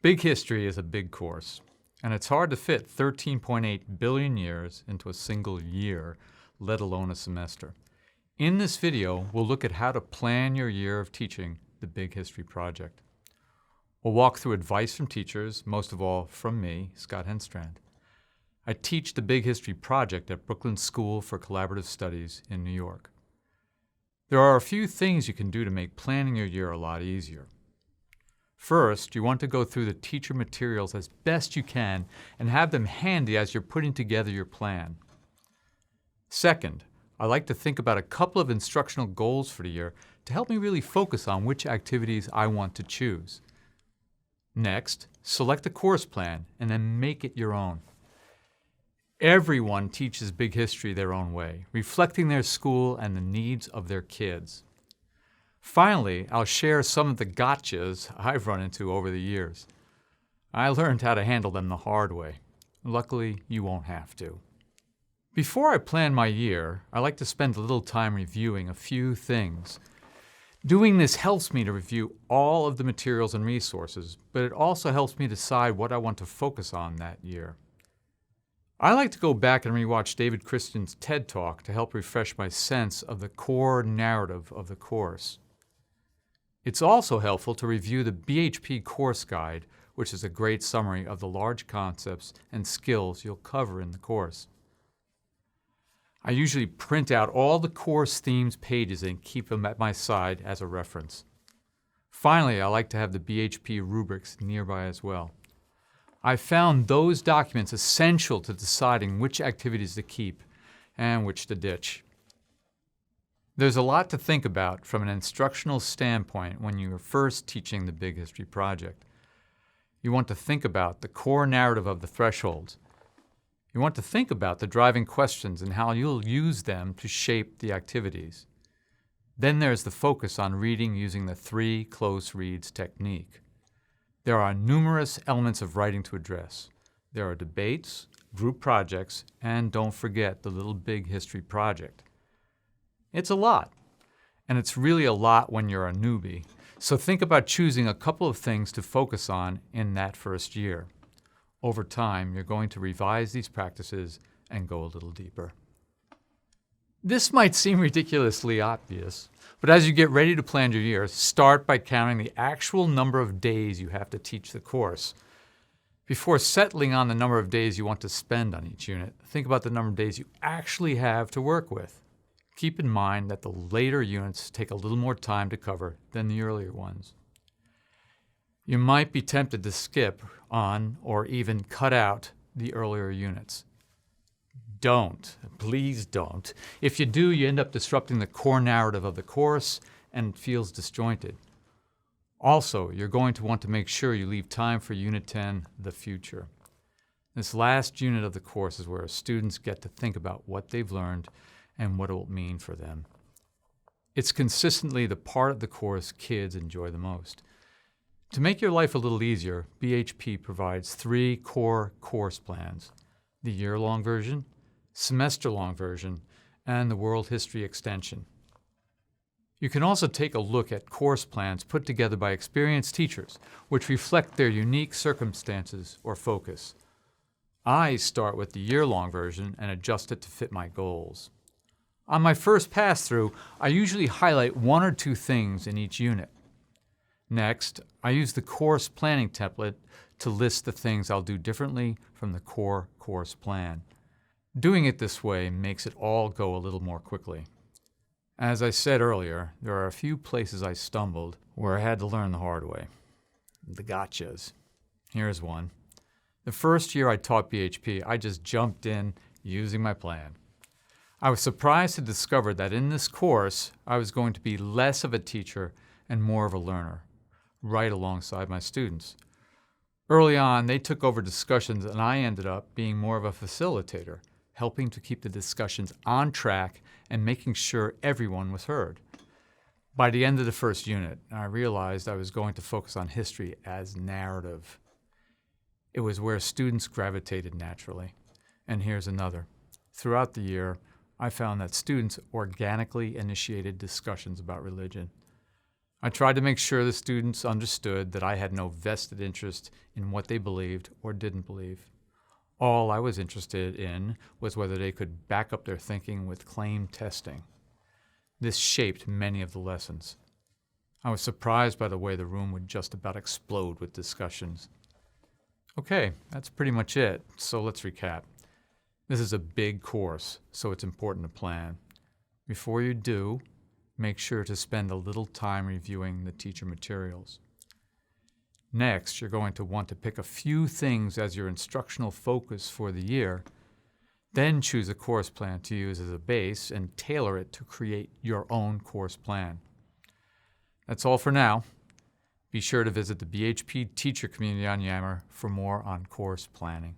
Big history is a big course, and it's hard to fit 13.8 billion years into a single year, let alone a semester. In this video, we'll look at how to plan your year of teaching the Big History project. We'll walk through advice from teachers, most of all from me, Scott Henstrand. I teach the Big History project at Brooklyn School for Collaborative Studies in New York. There are a few things you can do to make planning your year a lot easier. First, you want to go through the teacher materials as best you can and have them handy as you're putting together your plan. Second, I like to think about a couple of instructional goals for the year to help me really focus on which activities I want to choose. Next, select a course plan and then make it your own. Everyone teaches Big History their own way, reflecting their school and the needs of their kids. Finally, I'll share some of the gotchas I've run into over the years. I learned how to handle them the hard way. Luckily, you won't have to. Before I plan my year, I like to spend a little time reviewing a few things. Doing this helps me to review all of the materials and resources, but it also helps me decide what I want to focus on that year. I like to go back and rewatch David Christian's TED Talk to help refresh my sense of the core narrative of the course. It's also helpful to review the BHP course guide, which is a great summary of the large concepts and skills you'll cover in the course. I usually print out all the course themes pages and keep them at my side as a reference. Finally, I like to have the BHP rubrics nearby as well. I found those documents essential to deciding which activities to keep and which to ditch. There's a lot to think about from an instructional standpoint when you are first teaching the Big History project. You want to think about the core narrative of the thresholds. You want to think about the driving questions and how you'll use them to shape the activities. Then there's the focus on reading using the 3 close reads technique. There are numerous elements of writing to address. There are debates, group projects, and don't forget the little Big History project. It's a lot, and it's really a lot when you're a newbie, so think about choosing a couple of things to focus on in that first year. Over time, you're going to revise these practices and go a little deeper. This might seem ridiculously obvious, but as you get ready to plan your year, start by counting the actual number of days you have to teach the course. Before settling on the number of days you want to spend on each unit, think about the number of days you actually have to work with. Keep in mind that the later units take a little more time to cover than the earlier ones. You might be tempted to skip on or even cut out the earlier units. Don't. Please don't. If you do, you end up disrupting the core narrative of the course and it feels disjointed. Also, you're going to want to make sure you leave time for Unit 10, the future. This last unit of the course is where students get to think about what they've learned and what it will mean for them. It's consistently the part of the course kids enjoy the most. To make your life a little easier, BHP provides 3 core course plans: the year-long version, semester-long version, and the World History Extension. You can also take a look at course plans put together by experienced teachers, which reflect their unique circumstances or focus. I start with the year-long version and adjust it to fit my goals. On my first pass-through, I usually highlight 1 or 2 things in each unit. Next, I use the course planning template to list the things I'll do differently from the core course plan. Doing it this way makes it all go a little more quickly. As I said earlier, there are a few places I stumbled where I had to learn the hard way. The gotchas. Here's one. The first year I taught BHP, I just jumped in using my plan. I was surprised to discover that in this course, I was going to be less of a teacher and more of a learner, right alongside my students. Early on, they took over discussions and I ended up being more of a facilitator, helping to keep the discussions on track and making sure everyone was heard. By the end of the first unit, I realized I was going to focus on history as narrative. It was where students gravitated naturally. And here's another. Throughout the year, I found that students organically initiated discussions about religion. I tried to make sure the students understood that I had no vested interest in what they believed or didn't believe. All I was interested in was whether they could back up their thinking with claim testing. This shaped many of the lessons. I was surprised by the way the room would just about explode with discussions. Okay, that's pretty much it, so let's recap. This is a big course, so it's important to plan. Before you do, make sure to spend a little time reviewing the teacher materials. Next, you're going to want to pick a few things as your instructional focus for the year, then choose a course plan to use as a base and tailor it to create your own course plan. That's all for now. Be sure to visit the BHP teacher community on Yammer for more on course planning.